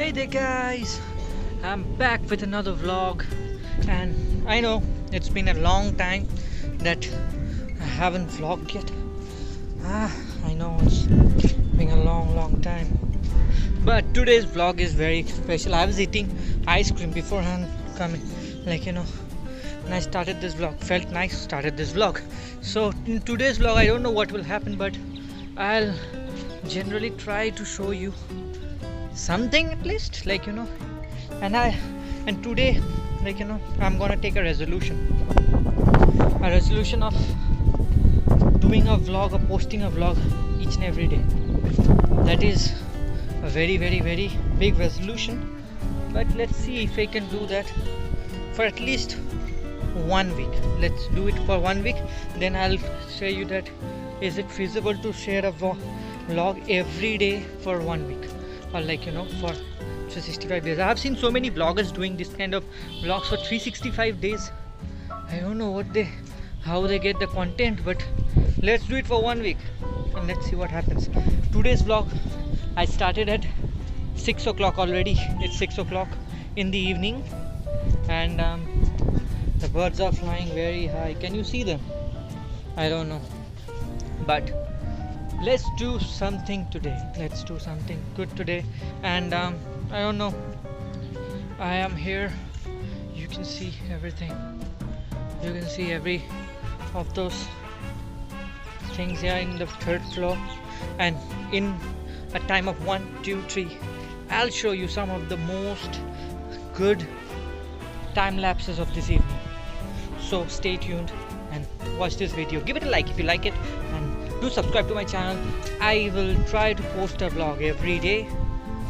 Hey there guys, I'm back with another vlog, and I know it's been a long time that I haven't vlogged yet. I know it's been a long time, but today's vlog is very special. I was eating ice cream beforehand coming, when I started this vlog. Felt nice started this vlog. So in today's vlog I don't know what will happen, but I'll generally try to show you something at least, and today, I'm gonna take a resolution of doing a vlog or posting a vlog each and every day. That is a very big resolution, but let's see if I can do that for at least 1 week. Let's do it for 1 week, then I'll show you that is it feasible to share a vlog every day for 1 week, or for 365 days. I have seen so many vloggers doing this kind of vlogs for 365 days. I don't know how they get the content, but let's do it for 1 week and let's see what happens. Today's vlog I started at 6 o'clock already. It's 6 o'clock in the evening, and the birds are flying very high. Can you see them? I don't know, but let's do something today. Let's do something good today. And I don't know, I am here. You can see everything. You can see every of those things here in the 3rd floor, and in a time of 1, 2, 3 I'll show you some of the most good time lapses of this evening. So stay tuned and watch this video. Give it a like if you like it, and do subscribe to my channel. I will try to post a vlog every day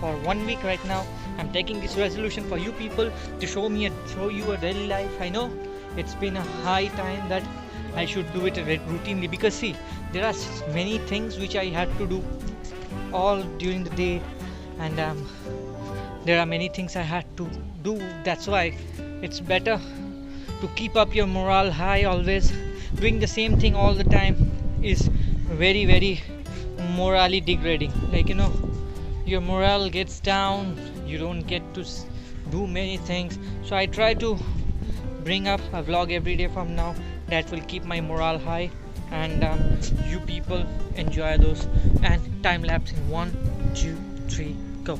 for 1 week. Right now I'm taking this resolution for you people to show you a daily life. I know it's been a high time that I should do it routinely, because see, there are many things which I had to do all during the day, and there are many things I had to do. That's why it's better to keep up your morale high. Always doing the same thing all the time is very morally degrading. Your morale gets down, you don't get to do many things. So I try to bring up a vlog every day from now. That will keep my morale high, and you people enjoy those. And time lapse in 1, 2, 3 go.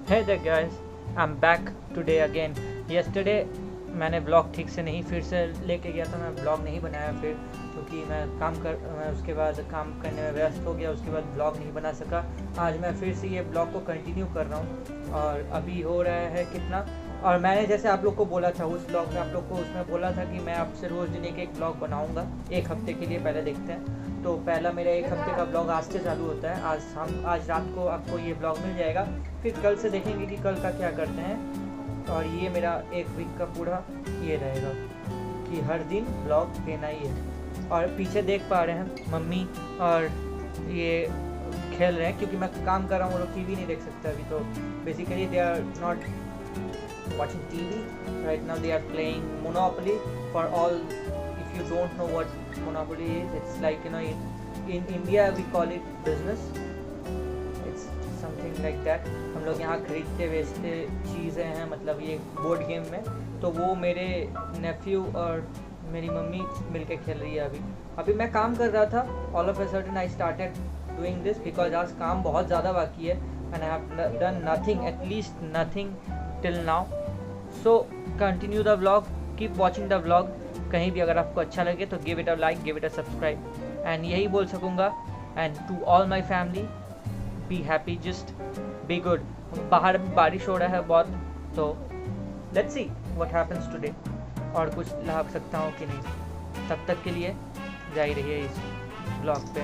Hey there guys, I'm back today again. Yesterday मैंने blog ठीक से नहीं फिर से लेके गया था, मैं ब्लॉग नहीं बनाया फिर, क्योंकि मैं उसके बाद काम करने में व्यस्त हो गया, उसके बाद ब्लॉग नहीं बना सका. आज मैं फिर से ये ब्लॉग को कंटिन्यू कर रहा हूँ, और अभी हो रहा है कितना. और मैंने जैसे आप लोग को बोला था उस ब्लॉग में, आप लोग को उसमें बोला था कि मैं आपसे रोज़ दिन एक ब्लॉग बनाऊँगा 1 हफ्ते के लिए. पहले देखते हैं. तो पहला मेरा 1 हफ्ते का ब्लॉग आज से चालू होता है. आज रात को आपको ये ब्लॉग मिल जाएगा. फिर कल से देखेंगे कि कल का क्या करते हैं. और ये मेरा 1 वीक का पूरा ये रहेगा कि हर दिन ब्लॉग देना ही है. और पीछे देख पा रहे हैं मम्मी और ये खेल रहे हैं, क्योंकि मैं काम कर रहा हूँ. वो लोग टीवी नहीं देख सकते अभी. तो basically they are not watching TV right now. They are playing Monopoly. For all, if you don't know what Monopoly is, it's like, in India we call it business. It's something like that. हम लोग यहाँ खरीदते बेचते चीज़ें हैं, मतलब ये board game में. तो वो मेरे नेफ्यू और मेरी मम्मी मिलके खेल रही है अभी मैं काम कर रहा था। All of a sudden I started doing this because आज काम बहुत ज़्यादा बाकी है and I have done nothing, at least nothing till now. So continue the vlog, keep watching the vlog. कहीं भी अगर आपको अच्छा लगे तो give it a like, give it a subscribe and यही बोल सकूँगा। And to all my family, be happy, just be good. बाहर बारिश हो रहा है बहुत, तो let's see what happens today, और कुछ ला सकता हूँ कि नहीं। तब तक के लिए जारी रहिए इस ब्लॉग पे।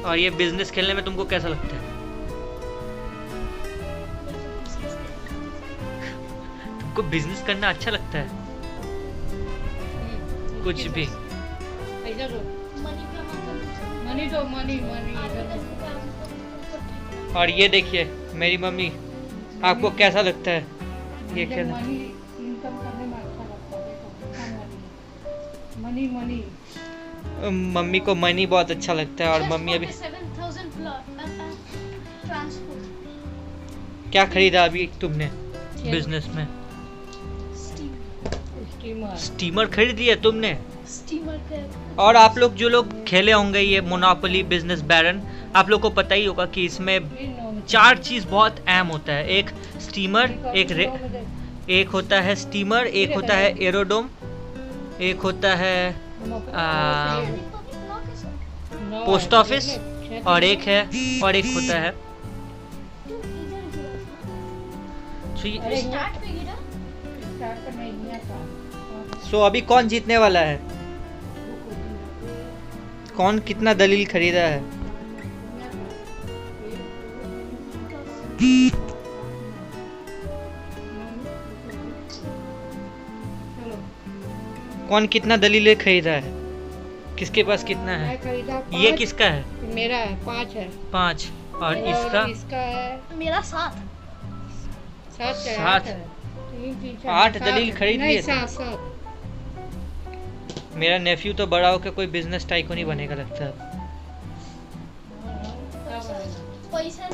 और ये बिजनेस खेलने में तुमको कैसा लगता है? तुमको बिजनेस करना अच्छा लगता है? कुछ भी और ये देखिए मेरी मम्मी, आपको कैसा लगता है ये खेलना? मम्मी को मनी बहुत अच्छा लगता है और मम्मी अभी क्या खरीदा अभी तुमने बिजनेस में? स्टीमर खरीद लिया तुमने? और आप लोग जो लोग खेले होंगे ये मोनोपोली बिजनेस बैरन, आप लोग को पता ही होगा कि इसमें 4 चीज बहुत अहम होता है। एक स्टीमर, एक होता है स्टीमर, एक होता है एरोडोम, एक होता है पोस्ट ऑफिस, और एक होता है सो अभी कौन जीतने वाला है? कौन कितना दलील खरीदा है? कौन कितना दलील खरीदा है? किसके पास कितना है? ये किसका है? मेरा है 5 है। 5 और इसका है मेरा 7 8 दलील खरीद लिए थे। 7 मेरा नेफ्यू तो बड़ा होकर कोई बिजनेस टाइकून ही बनेगा लगता है। पैसा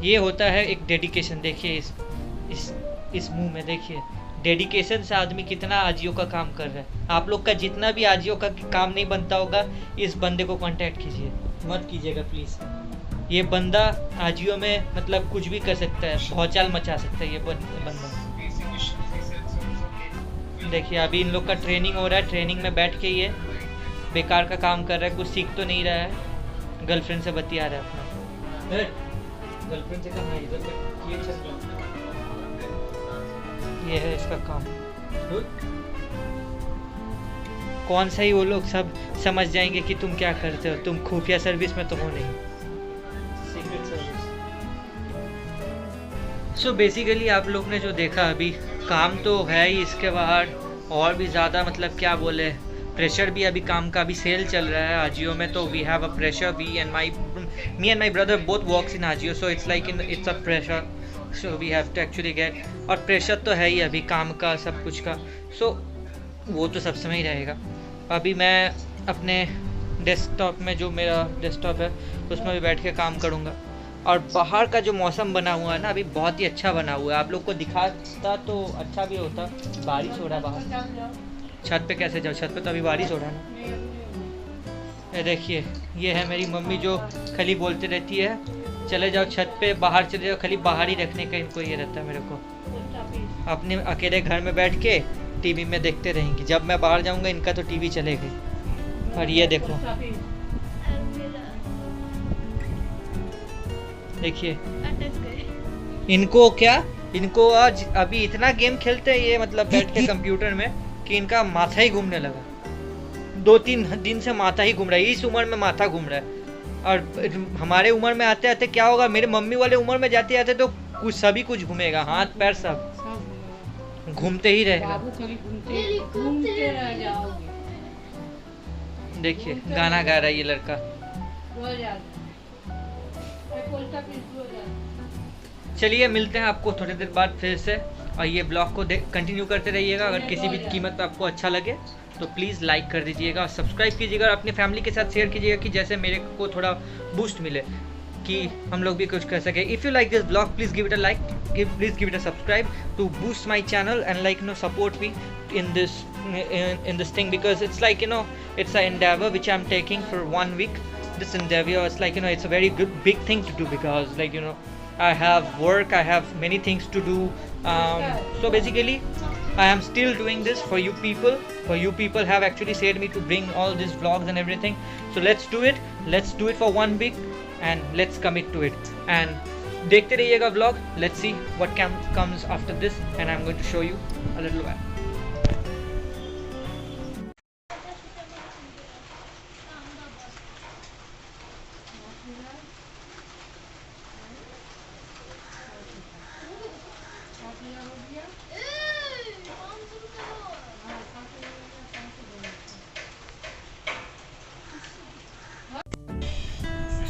ये होता है एक डेडिकेशन। देखिए इस मुंह में देखिए, डेडिकेशन से आदमी कितना आजियो का काम कर रहा है। आप लोग का जितना भी आजियो का काम नहीं बनता होगा, इस बंदे को कांटेक्ट कीजिए, मत कीजिएगा प्लीज़। ये बंदा आजियो में मतलब कुछ भी कर सकता है, भौचाल मचा सकता है ये बंदा। देखिए अभी इन लोग का ट्रेनिंग हो रहा है, ट्रेनिंग में बैठ के ये बेकार का काम कर रहा है, कुछ सीख तो नहीं रहा है। गर्लफ्रेंड से बतिया रहा है अपना। गर्लफ्रेंड से कहाँ, इधर ये चल रहा है, ये है इसका काम। कौन सा ही वो लोग सब समझ जाएंगे कि तुम क्या करते हो। तुम खुफिया सर्विस में तो हो नहीं, सीक्रेट सर्विस। सो बेसिकली आप लोग ने जो देखा अभी, काम तो है ही, इसके बाहर और भी ज़्यादा मतलब क्या बोले, प्रेशर भी। अभी काम का भी सेल चल रहा है आजियो में, तो we have a pressure. Me and my brother both works in Ajio, so it's like it's a pressure, so we have to actually get. और प्रेशर तो है ही अभी काम का, सब कुछ का। सो वो तो सब समय ही रहेगा। अभी मैं अपने डेस्कटॉप में, जो मेरा डेस्कटॉप है उसमें भी बैठ के काम करूँगा। और बाहर का जो मौसम बना हुआ है ना, अभी बहुत ही अच्छा बना हुआ है। आप लोग को दिखाता तो अच्छा भी होता। बारिश हो रहा है बाहर। छत पे कैसे जाओ? छत पे तो अभी बारिश हो रहा है ना। ये देखिए, ये है मेरी मम्मी जो खाली बोलती रहती है चले जाओ छत पे, बाहर चले जाओ। खाली बाहर ही रखने का इनको ये रहता है। मेरे को अपने अकेले घर में बैठ के टीवी में देखते रहेंगी। जब मैं बाहर जाऊंगा इनका तो टीवी चलेगी। और ये देखो, देखिए इनको क्या, इनको आज अभी इतना गेम खेलते हैं ये, मतलब बैठ के कंप्यूटर में, कि इनका माथा ही घूमने लगा। 2-3 दिन से माथा ही घूम रहा है। इस उम्र में माथा घूम रहा है। और हमारे उम्र में आते आते क्या होगा, मेरे मम्मी वाले उम्र में जाते जाते तो कुछ सभी कुछ घूमेगा, हाथ पैर सब घूमते ही रहेगा। देखिए गाना गा रहा है ये लड़का। चलिए मिलते हैं आपको थोड़ी देर बाद फिर से, और ये ब्लॉग को कंटिन्यू करते रहिएगा। अगर किसी भी कीमत पे आपको अच्छा लगे तो प्लीज़ लाइक कर दीजिएगा, सब्सक्राइब कीजिएगा और अपनी फैमिली के साथ शेयर कीजिएगा कि जैसे मेरे को थोड़ा बूस्ट मिले कि हम लोग भी कुछ कर सके. If you like this blog please give it a like, please give it a subscribe to boost my channel and like support me in this thing, because it's like it's an endeavor which I'm taking for 1 week. This endeavor is like it's a very good big thing to do, because like I have work, I have many things to do, so basically I am still doing this for you people. You people have actually said me to bring all these vlogs and everything, so let's do it for 1 week and let's commit to it. And देखते रहिएगा vlog. Let's see what comes after this, and I'm going to show you a little while.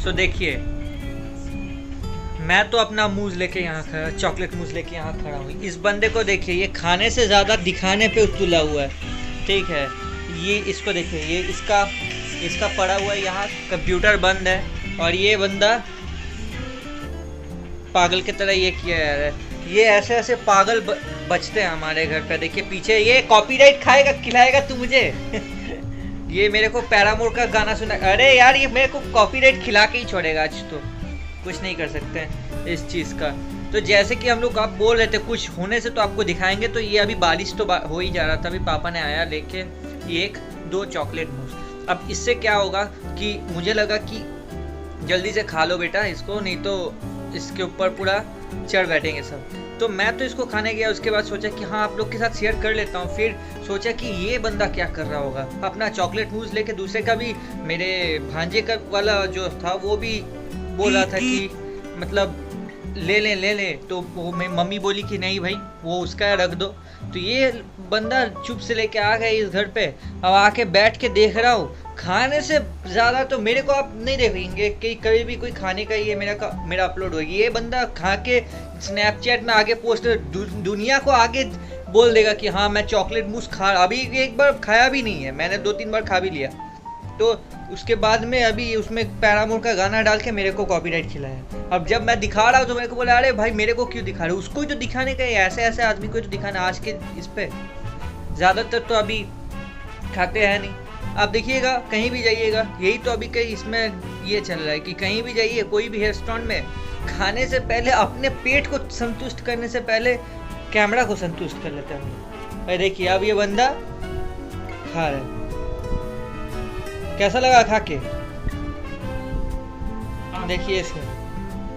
So देखिए, मैं तो अपना मूज लेके यहाँ खड़ा, चॉकलेट मूज लेके यहाँ खड़ा हूँ. इस बंदे को देखिए, ये खाने से ज़्यादा दिखाने पे तुला हुआ है. ठीक है, ये इसको देखिए, ये इसका पड़ा हुआ है यहाँ, कंप्यूटर बंद है, और ये बंदा पागल की तरह ये किया जा रहा है. ये ऐसे पागल बचते हैं हमारे घर पे. देखिए पीछे, ये कॉपीराइट खाएगा, खिलाएगा तू मुझे. ये मेरे को पैरामोर का गाना सुना. अरे यार, ये मेरे को कॉपीराइट खिला के ही छोड़ेगा आज. तो कुछ नहीं कर सकते हैं इस चीज़ का. तो जैसे कि हम लोग आप बोल रहे थे कुछ होने से, तो आपको दिखाएंगे. तो ये अभी बारिश तो हो ही जा रहा था. अभी पापा ने आया लेके 1-2 चॉकलेट मूस. अब इससे क्या होगा कि मुझे लगा कि जल्दी से खा लो बेटा इसको, नहीं तो इसके ऊपर पूरा चढ़ बैठेंगे सब. तो मैं तो इसको खाने गया, उसके बाद सोचा कि हाँ आप लोग के साथ शेयर कर लेता हूँ. फिर सोचा कि ये बंदा क्या कर रहा होगा, अपना चॉकलेट मूस लेके. दूसरे का भी, मेरे भांजे का वाला जो था वो भी बोल रहा था कि मतलब ले ले. तो वो मम्मी बोली कि नहीं भाई वो उसका रख दो. तो ये बंदा चुप से लेके आ गया इस घर पे. अब आके बैठ के देख रहा हूँ. खाने से ज़्यादा तो मेरे को आप नहीं देखेंगे कि कभी भी कोई खाने का ये मेरा अपलोड होगी. ये बंदा खा के स्नैपचैट में आगे पोस्ट, दुनिया को आगे बोल देगा कि हाँ मैं चॉकलेट मूस खा. अभी एक बार खाया भी नहीं है मैंने, 2-3 बार खा भी लिया. तो उसके बाद में अभी उसमें पैरामोर का गाना डाल के मेरे को कॉपीराइट खिलाया. अब जब मैं दिखा रहा हूँ तो मेरे को बोला, अरे भाई मेरे को क्यों दिखा रहे हो, उसको तो दिखाने का, ऐसे आदमी को तो दिखाना. आज के इस पे ज़्यादातर तो अभी खाते हैं नहीं. आप देखिएगा कहीं भी जाइएगा, यही तो अभी कहीं इसमें ये चल रहा है कि कहीं भी जाइए, कोई भी रेस्टोरेंट में, खाने से पहले अपने पेट को संतुष्ट करने से पहले कैमरा को संतुष्ट कर लेते हैं. अरे देखिए अब ये बंदा खा रहा है. कैसा लगा खा के? देखिए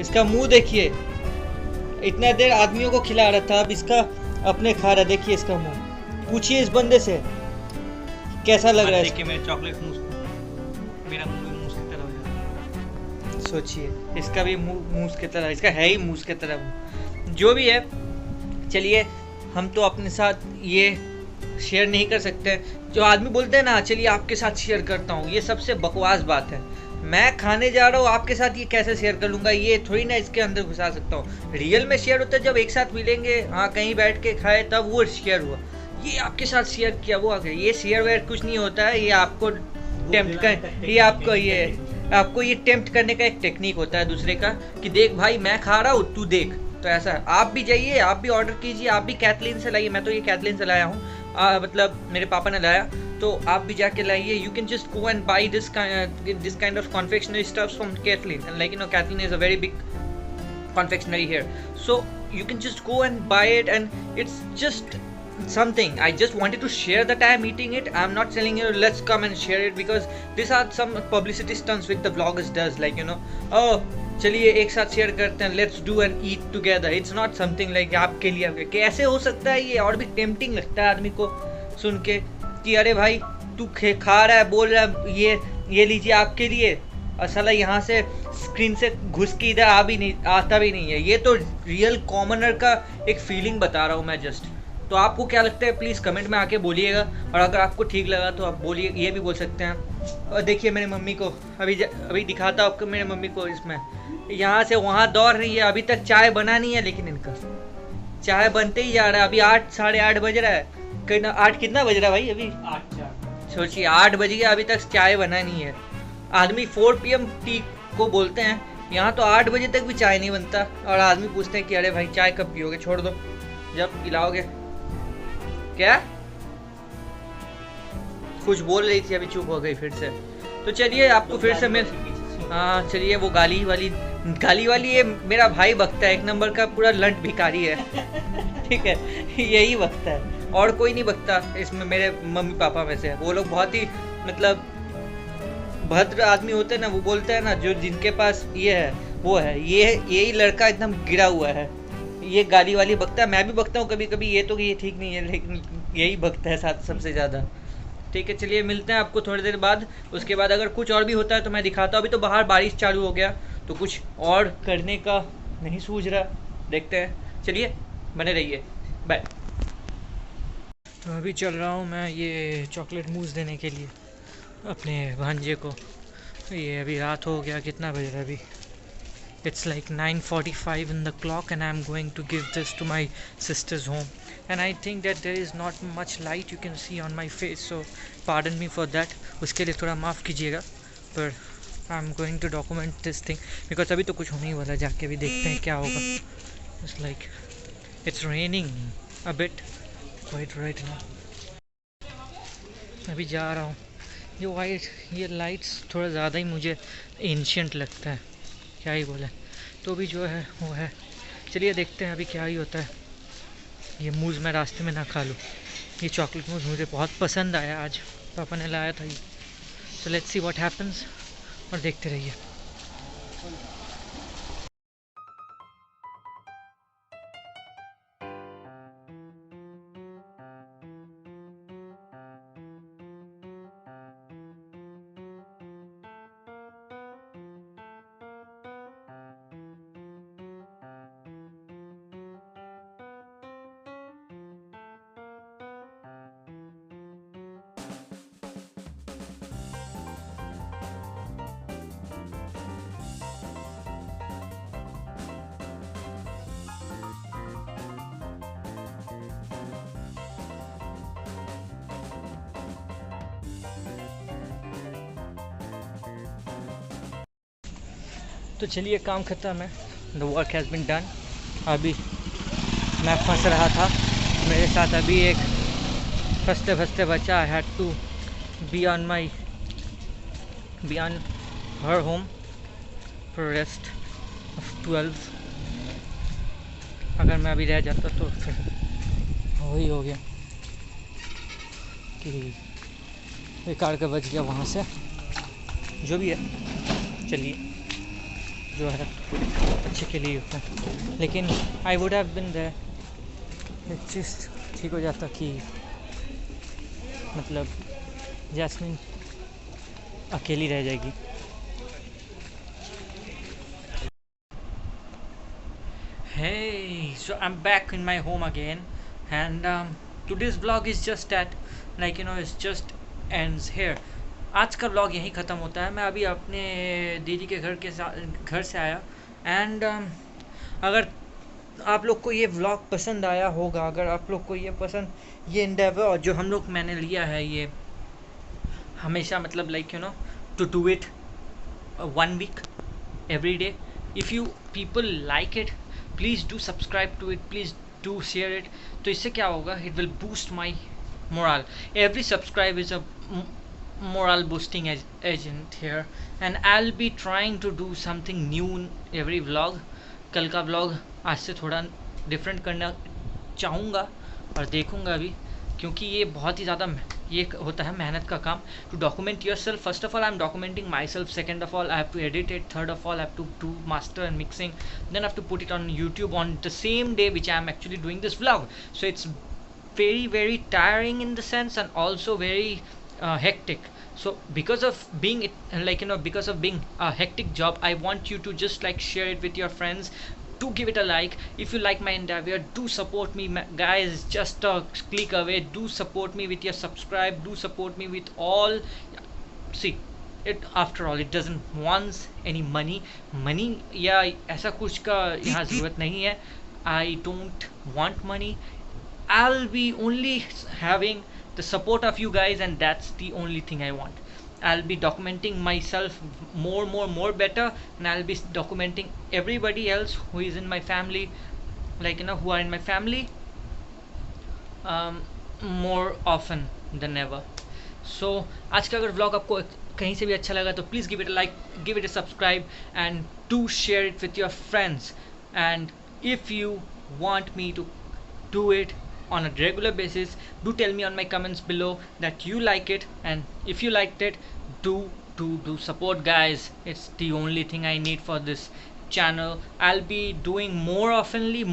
इसका मुंह देखिए. इतना देर आदमियों को खिला रहा था, अब इसका अपने खा रहा. देखिए इसका मुंह. पूछिए इस बंदे से कैसा लग रहा है. देखिए मेरे चॉकलेट मूस, मेरा मुंह भी मूस की तरह हो जाता है. सोचिए इसका भी मुंह मूस की तरह, इसका है ही मूस की तरह. जो भी है, चलिए हम तो अपने साथ ये शेयर नहीं कर सकते. जो आदमी बोलते हैं ना चलिए आपके साथ शेयर करता हूँ, ये सबसे बकवास बात है. मैं खाने जा रहा हूँ, आपके साथ ये कैसे शेयर कर लूँगा? ये थोड़ी ना इसके अंदर घुसा सकता हूँ. रियल में शेयर होता है जब एक साथ मिलेंगे, हाँ कहीं बैठ के खाए, तब वो शेयर हुआ. ये आपके साथ शेयर किया वो आ गया. ये शेयर वेयर कुछ नहीं होता है. ये आपको टेम्प्ट कर, ये आपको ये टेम्प्ट करने का एक टेक्निक होता है दूसरे का, कि देख भाई मैं खा रहा हूँ तू देख. तो ऐसा आप भी जाइए, आप भी ऑर्डर कीजिए, आप भी कैथलीन से लाइए. मैं तो ये कैथलीन से लाया हूँ, मतलब मेरे पापा ने लाया, तो आप भी जाके लाइए. You can just go and by this kind of confectionery stuffs from Kathleen. And like Kathleen is a very big confectionery here, so you can just go and buy it, and it's just something. I just wanted to share that I am eating it. I'm not telling you let's come and share it, because these are some publicity stunts which the vloggers does, like oh चलिए एक साथ share करते हैं, let's do and eat together. It's not something like आपके लिए. कैसे हो सकता है ये? और भी टेम्पटिंग लगता है आदमी को सुन के कि अरे भाई तू खा रहा है, बोल रहा है ये लीजिए आपके लिए, और साला यहाँ से स्क्रीन से घुस के इधर आता भी नहीं है. ये तो रियल कॉमनर का एक फीलिंग बता रहा हूँ मैं जस्ट. तो आपको क्या लगता है प्लीज़ कमेंट में आके बोलिएगा, और अगर आपको ठीक लगा तो आप बोलिए, ये भी बोल सकते हैं. और देखिए मेरी मम्मी को अभी दिखाता हूँ आपको. मेरी मम्मी को इसमें यहाँ से वहाँ दौड़ रही है. अभी तक चाय बना नहीं है, लेकिन इनका चाय बनते ही जा रहा है. अभी 8 साढ़े 8 बज रहा है. कहीं ना 8 कितना बज रहा है भाई? अभी सोचिए 8 बज गया, अभी तक चाय बना नहीं है। आदमी 4 PM टी को बोलते हैं, यहाँ तो 8 बजे तक भी चाय नहीं बनता और आदमी पूछते हैं कि अरे भाई चाय कब पियोगे, छोड़ दो जब पिलाओगे। क्या कुछ बोल रही थी, अभी चुप हो गई फिर से। तो चलिए आपको फिर से मिल, हाँ चलिए, वो गाली वाली ये मेरा भाई बकता है, 1 नंबर का पूरा लंट भिखारी है। ठीक है, यही बकता है और कोई नहीं बकता इसमें, मेरे मम्मी पापा में से। वो लोग बहुत ही मतलब भद्र आदमी होते हैं ना, वो बोलते हैं ना जो जिनके पास ये है वो है, ये यही लड़का एकदम गिरा हुआ है, ये गाली वाली बकता है। मैं भी बकता हूँ कभी कभी, ये तो ये ठीक नहीं है, लेकिन यही बकता है साथ सबसे ज़्यादा। ठीक है, चलिए मिलते हैं आपको थोड़ी देर बाद। उसके बाद अगर कुछ और भी होता है तो मैं दिखाता हूँ। अभी तो बाहर बारिश चालू हो गया तो कुछ और करने का नहीं सूझ रहा, देखते हैं। चलिए बने रहिए, बाय। तो अभी चल रहा हूँ मैं ये चॉकलेट मूस देने के लिए अपने भांजे को। ये अभी रात हो गया, कितना बज रहा है अभी? It's like 9:45 in the clock and I'm going to give this to my sister's home. And I think that there is not much light you can see on my face, so pardon me for that. उसके लिए थोड़ा माफ़ कीजिएगा, पर I'm going to document this thing because अभी तो कुछ होने ही वाला, जाके भी देखते हैं क्या होगा। It's like it's raining a bit quite right now. अभी जा रहा हूँ। ये लाइट्स थोड़ा ज़्यादा ही मुझे एंशियंट लगता है, क्या ही बोले, तो भी जो है वो है। चलिए देखते हैं अभी क्या ही होता है। ये मूज़ मैं रास्ते में ना खा लूँ। ये चॉकलेट मूज़ मुझे बहुत पसंद आया, आज पापा ने लाया था ये। So let's see what happens, और देखते रहिए। तो चलिए काम ख़त्म है, the work has been done. अभी मैं फंस रहा था, मेरे साथ अभी एक फंसते बचा। I had to be on her home for rest of 12। अगर मैं अभी रह जाता तो फिर वही हो गया कि बेकार का बच गया वहाँ से, जो भी है। चलिए, जो है अच्छे के लिए होता है, लेकिन I would have been there. एक चीज़ ठीक हो जाता कि मतलब जैस्मिन अकेली रह जाएगी। Hey, so I'm back in my home again, and today's vlog is just that, like you know, it's just ends here. आज का व्लॉग यहीं ख़त्म होता है। मैं अभी अपने दीदी के घर से आया, एंड अगर आप लोग को ये व्लॉग पसंद आया होगा, अगर आप लोग को ये इंडेवर जो हम लोग मैंने लिया है, ये हमेशा मतलब like you know to do it 1 week every day, if you people like it, please do subscribe to it, please do share it. तो इससे क्या होगा, it will boost my morale. Every subscribe is a morale boosting agent here, and I'll be trying to do something new in every vlog. कल का vlog आज से थोड़ा different करना चाहूँगा और देखूँगा अभी, क्योंकि ये बहुत ही ज़्यादा ये होता है मेहनत का काम। To document your self, first of all I am documenting my self, second of all I have to edit it, third of all I have to do master and mixing, then I have to put it on YouTube on the same day which I am actually doing this vlog. So it's very tiring in the sense, and also very hectic. So because of being because of being a hectic job, I want you to just like share it with your friends. Do give it a like. If you like my endeavor, do support me, guys. Just a click away. Do support me with your subscribe. Do support me with all. See, it after all, it doesn't want any money या ऐसा कुछ का यहाँ ज़रूरत नहीं है. I don't want money. I'll be only having the support of you guys, and that's the only thing I want. I'll be documenting myself more better, and I'll be documenting everybody else who is in my family, like who are in my family, more often than ever. So आज का अगर vlog आपको कहीं से भी अच्छा लगा तो please give it a like, give it a subscribe, and do share it with your friends. And if you want me to do it on a regular basis, do tell me on my comments below that you like it, and if you liked it, do support, guys. It's the only thing I need for this channel. I'll be doing more oftenly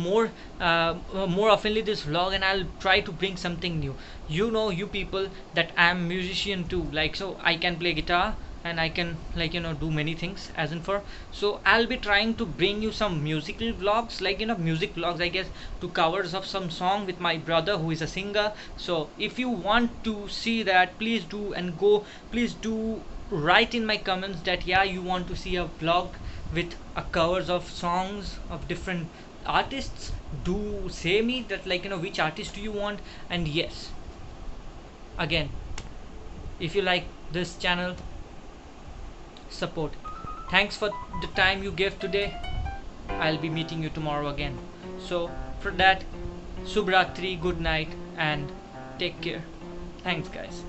this vlog, and I'll try to bring something new. You people, that I'm musician too, like, so I can play guitar and I can, like, do many things as in for. So I'll be trying to bring you some musical vlogs, like, music vlogs, I guess, to covers of some song with my brother who is a singer. So if you want to see that, please do write in my comments that yeah, you want to see a vlog with a covers of songs of different artists. Do say me that, like, which artist do you want. And yes, again, if you like this channel, support. Thanks for the time you gave today. I'll be meeting you tomorrow again. So for that, Subratri, good night, and take care. Thanks, guys.